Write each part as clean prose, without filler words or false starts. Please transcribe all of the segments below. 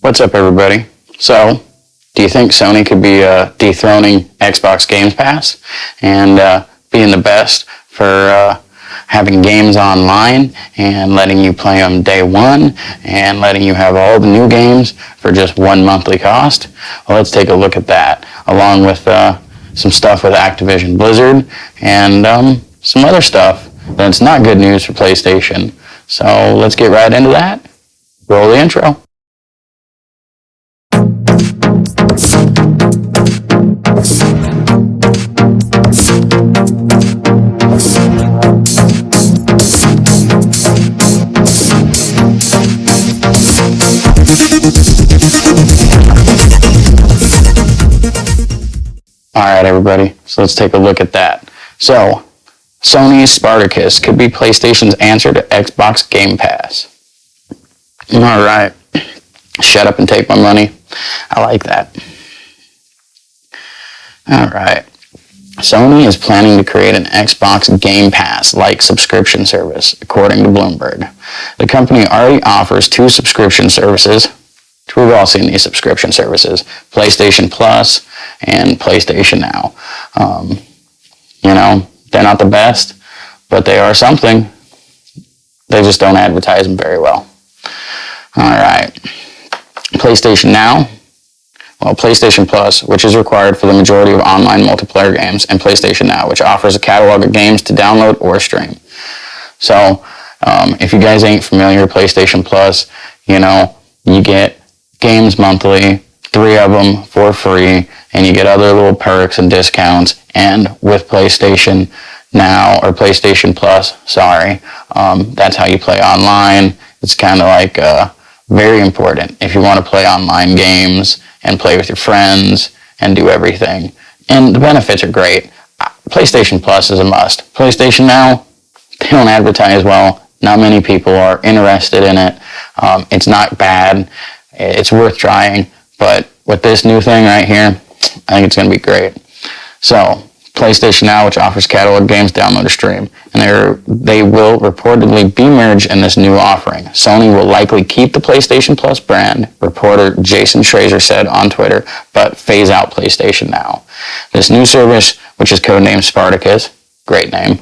What's up, everybody? So, do you think Sony could be dethroning Xbox Game Pass and being the best for having games online and letting you play them day one and letting you have all the new games for just one monthly cost? Well, let's take a look at that, along with some stuff with Activision Blizzard and some other stuff that's not good news for PlayStation. So let's get right into that. Roll the intro. Alright, everybody, so let's take a look at that. So, Sony's Spartacus could be PlayStation's answer to Xbox Game Pass. Alright, shut up and take my money. I like that. Alright, Sony is planning to create an Xbox Game Pass-like subscription service, according to Bloomberg. The company already offers two subscription services. We've all seen these subscription services, PlayStation Plus and PlayStation Now. They're not the best, but they are something. They just don't advertise them very well. All right. PlayStation Now. Well, PlayStation Plus, which is required for the majority of online multiplayer games, and PlayStation Now, which offers a catalog of games to download or stream. So, if you guys ain't familiar with PlayStation Plus, you get games monthly, 3 of them for free, and you get other little perks and discounts. And with PlayStation Now, or PlayStation Plus, that's how you play online. It's kind of like very important if you want to play online games and play with your friends and do everything. And the benefits are great. PlayStation Plus is a must. PlayStation Now, they don't advertise well. Not many people are interested in it. It's not bad. It's worth trying, but with this new thing right here, I think it's going to be great. So, PlayStation Now, which offers catalog games, download or stream, and they will reportedly be merged in this new offering. Sony will likely keep the PlayStation Plus brand, reporter Jason Schreier said on Twitter, but phase out PlayStation Now. This new service, which is codenamed Spartacus, great name,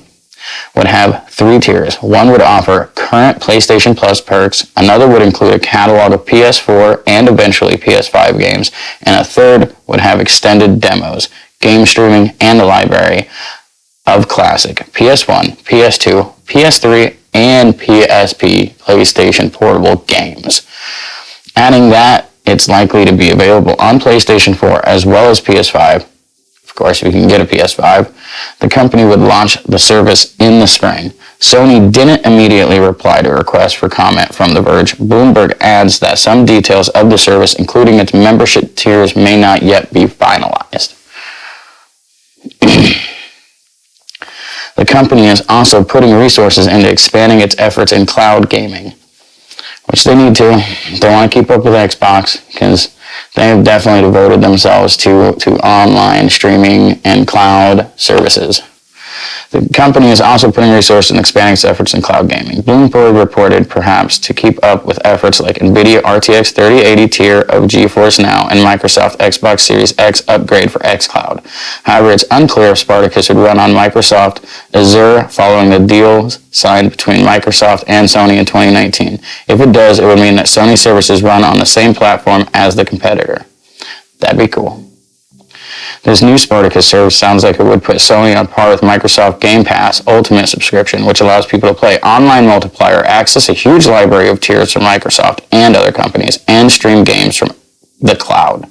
would have 3 tiers. One would offer current PlayStation Plus perks, another would include a catalog of PS4 and eventually PS5 games, and a third would have extended demos, game streaming, and a library of classic PS1, PS2, PS3, and PSP PlayStation Portable games. Adding that, it's likely to be available on PlayStation 4 as well as PS5. Of course, if you can get a PS5, the company would launch the service in the spring. Sony didn't immediately reply to a request for comment from The Verge. Bloomberg adds that some details of the service, including its membership tiers, may not yet be finalized. The company is also putting resources into expanding its efforts in cloud gaming, which they need to. They want to keep up with Xbox, because they have definitely devoted themselves to online streaming and cloud services. The company is also putting resources in expanding its efforts in cloud gaming. Bloomberg reported perhaps to keep up with efforts like NVIDIA RTX 3080 tier of GeForce Now and Microsoft Xbox Series X upgrade for xCloud. However, it's unclear if Spartacus would run on Microsoft Azure following the deals signed between Microsoft and Sony in 2019. If it does, it would mean that Sony services run on the same platform as the competitor. That'd be cool. This new Spartacus service sounds like it would put Sony on par with Microsoft Game Pass Ultimate subscription, which allows people to play online multiplayer, access a huge library of tiers from Microsoft and other companies, and stream games from the cloud.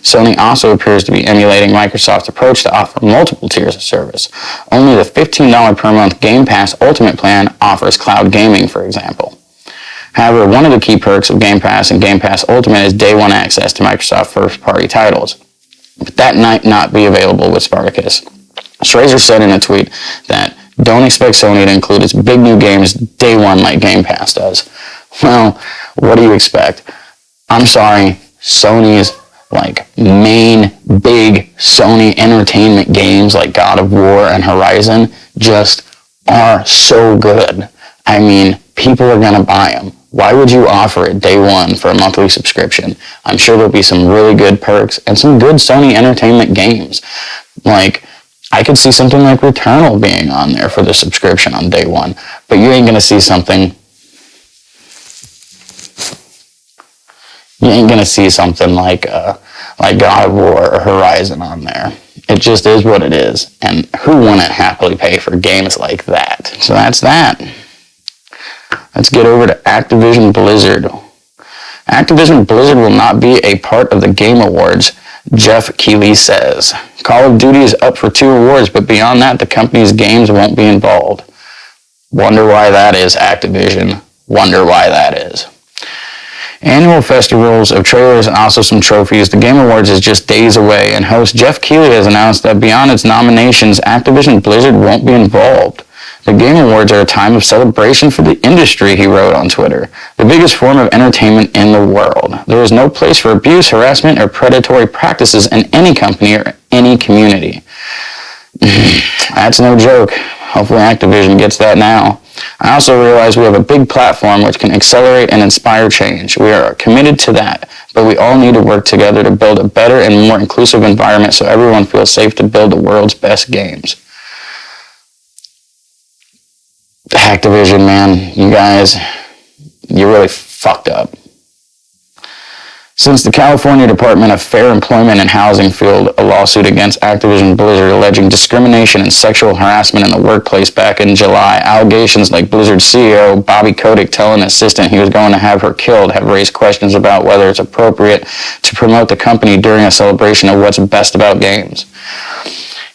Sony also appears to be emulating Microsoft's approach to offer multiple tiers of service. Only the $15 per month Game Pass Ultimate plan offers cloud gaming, for example. However, one of the key perks of Game Pass and Game Pass Ultimate is day one access to Microsoft first-party titles. But that might not be available with Spartacus. Schreier said in a tweet that don't expect Sony to include its big new games day one like Game Pass does. Well, what do you expect? I'm sorry, Sony's main big Sony entertainment games like God of War and Horizon just are so good. I mean, people are going to buy them. Why would you offer it day one for a monthly subscription? I'm sure there'll be some really good perks and some good Sony Entertainment games. Like, I could see something like Returnal being on there for the subscription on day one, but you ain't gonna see something. You ain't gonna see something like God of War or Horizon on there. It just is what it is, and who wouldn't happily pay for games like that? So that's that. Let's get over to Activision Blizzard. Activision Blizzard will not be a part of the Game Awards, Jeff Keighley says. Call of Duty is up for 2 awards, but beyond that, the company's games won't be involved. Wonder why that is, Activision. Wonder why that is. Annual festivals of trailers and also some trophies. The Game Awards is just days away, and host Jeff Keighley has announced that beyond its nominations, Activision Blizzard won't be involved. The Game Awards are a time of celebration for the industry, he wrote on Twitter. The biggest form of entertainment in the world. There is no place for abuse, harassment, or predatory practices in any company or any community. That's no joke. Hopefully Activision gets that now. I also realize we have a big platform which can accelerate and inspire change. We are committed to that, but we all need to work together to build a better and more inclusive environment so everyone feels safe to build the world's best games. Activision, man, you guys, you're really fucked up. Since the California Department of Fair Employment and Housing filed a lawsuit against Activision Blizzard alleging discrimination and sexual harassment in the workplace back in July, allegations like Blizzard CEO Bobby Kotick telling an assistant he was going to have her killed have raised questions about whether it's appropriate to promote the company during a celebration of what's best about games.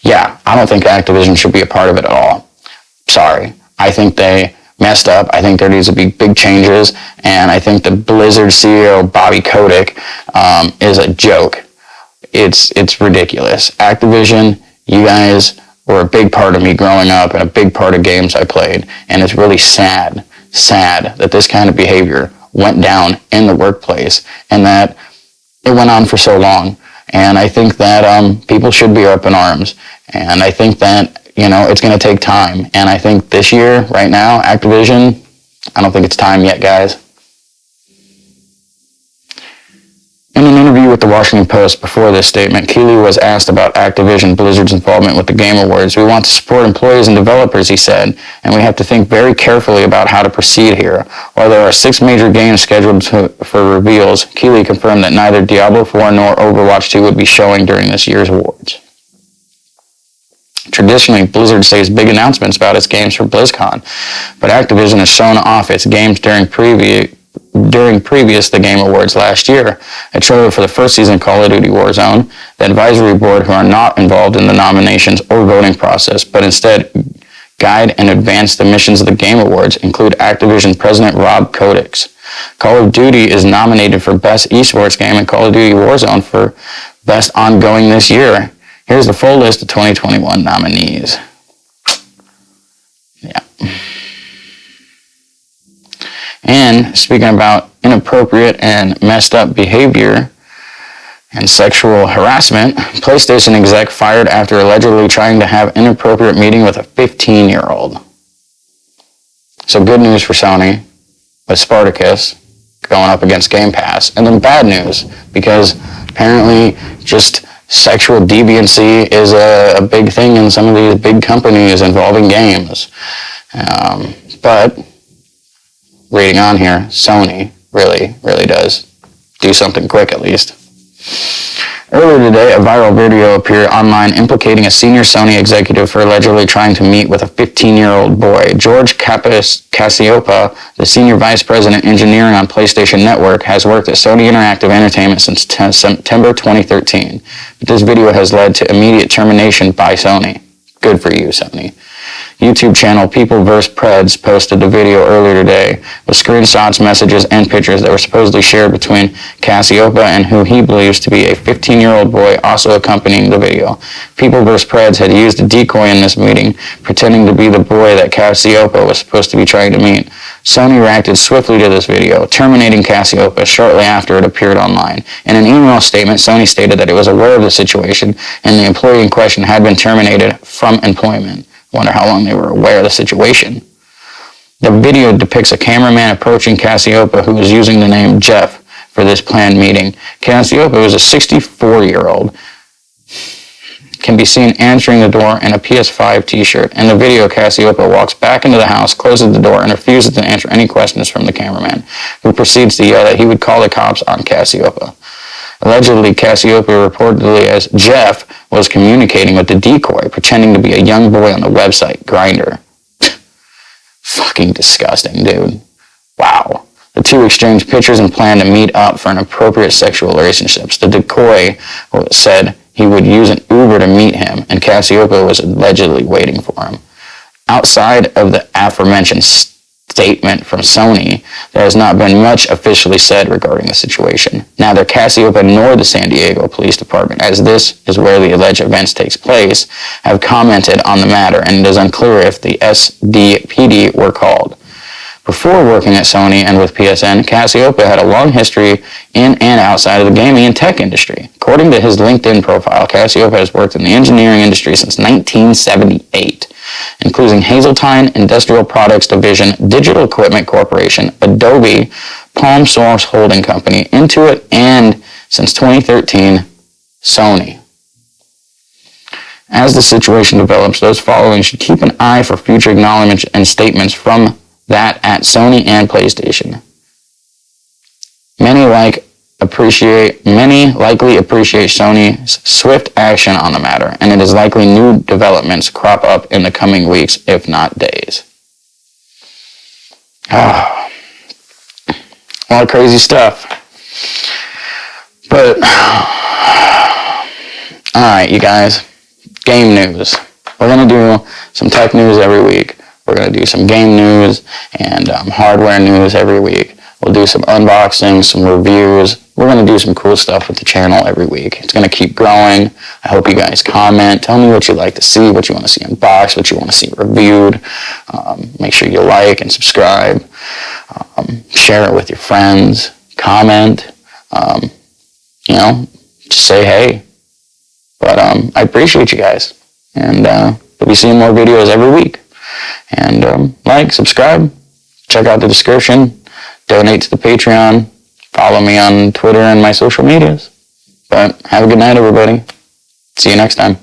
Yeah, I don't think Activision should be a part of it at all. Sorry. I think they messed up. I think there needs to be big changes, and I think the Blizzard CEO Bobby Kotick is a joke. It's ridiculous. Activision, you guys were a big part of me growing up and a big part of games I played, and it's really sad that this kind of behavior went down in the workplace and that it went on for so long. And I think that people should be up in arms, and I think that it's going to take time. And I think this year, right now, Activision, I don't think it's time yet, guys. In an interview with the Washington Post before this statement, Keighley was asked about Activision Blizzard's involvement with the Game Awards. We want to support employees and developers, he said, and we have to think very carefully about how to proceed here. While there are 6 major games scheduled for reveals, Keighley confirmed that neither Diablo 4 nor Overwatch 2 would be showing during this year's awards. Traditionally, Blizzard saves big announcements about its games for BlizzCon, but Activision has shown off its games during previous The Game Awards last year. A trailer for the first season of Call of Duty Warzone, the advisory board, who are not involved in the nominations or voting process, but instead guide and advance the missions of the Game Awards, include Activision President Rob Kotick's. Call of Duty is nominated for Best Esports Game and Call of Duty Warzone for Best Ongoing this year. Here's the full list of 2021 nominees. Yeah. And speaking about inappropriate and messed up behavior and sexual harassment, PlayStation exec fired after allegedly trying to have inappropriate meeting with a 15-year-old. So good news for Sony with Spartacus going up against Game Pass. And then bad news, because apparently just sexual deviancy is a big thing in some of these big companies involving games. But reading on here, Sony really does do something quick at least. Earlier today, a viral video appeared online implicating a senior Sony executive for allegedly trying to meet with a 15-year-old boy. George Cassiopa, the senior vice president engineering on PlayStation Network, has worked at Sony Interactive Entertainment since September 2013. But this video has led to immediate termination by Sony. Good for you, Sony. YouTube channel People vs. Preds posted the video earlier today with screenshots, messages, and pictures that were supposedly shared between Cassiopa and who he believes to be a 15-year-old boy also accompanying the video. People vs. Preds had used a decoy in this meeting, pretending to be the boy that Cassiopa was supposed to be trying to meet. Sony reacted swiftly to this video, terminating Cassiopa shortly after it appeared online. In an email statement, Sony stated that it was aware of the situation and the employee in question had been terminated from employment. Wonder how long they were aware of the situation. The video depicts a cameraman approaching Cassiopeia, who was using the name Jeff for this planned meeting. Cassiopeia was a 64-year-old. Can be seen answering the door in a PS5 t-shirt. In the video, Cassiopeia walks back into the house, closes the door, and refuses to answer any questions from the cameraman, who proceeds to yell that he would call the cops on Cassiopeia. Allegedly, Cassiopeia, reportedly as Jeff, was communicating with the decoy, pretending to be a young boy on the website Grindr. Fucking disgusting, dude. Wow. The two exchanged pictures and planned to meet up for inappropriate sexual relationships. The decoy said he would use an Uber to meet him, and Cassiopeia was allegedly waiting for him. Outside of the aforementioned statement from Sony, there has not been much officially said regarding the situation. Neither Cassiopeia nor the San Diego Police Department, as this is where the alleged events takes place, have commented on the matter, and it is unclear if the SDPD were called. Before working at Sony and with PSN, Cassiopeia had a long history in and outside of the gaming and tech industry. According to his LinkedIn profile, Cassiopeia has worked in the engineering industry since 1978, including Hazeltine Industrial Products Division, Digital Equipment Corporation, Adobe, Palm Source Holding Company, Intuit, and, since 2013, Sony. As the situation develops, those following should keep an eye for future acknowledgments and statements from that at Sony and PlayStation. Many likely appreciate Sony's swift action on the matter, and it is likely new developments crop up in the coming weeks, if not days. A lot of crazy stuff. But, alright, you guys, game news. We're going to do some tech news every week. We're going to do some game news and hardware news every week. We'll do some unboxings, some reviews. We're going to do some cool stuff with the channel every week. It's going to keep growing. I hope you guys comment. Tell me what you'd like to see, what you want to see unboxed, what you want to see reviewed. Make sure you like and subscribe. Share it with your friends. Comment. Just say hey. But I appreciate you guys. And we'll be seeing more videos every week. And like, subscribe, check out the description, donate to the Patreon, follow me on Twitter and my social medias. But have a good night, everybody. See you next time.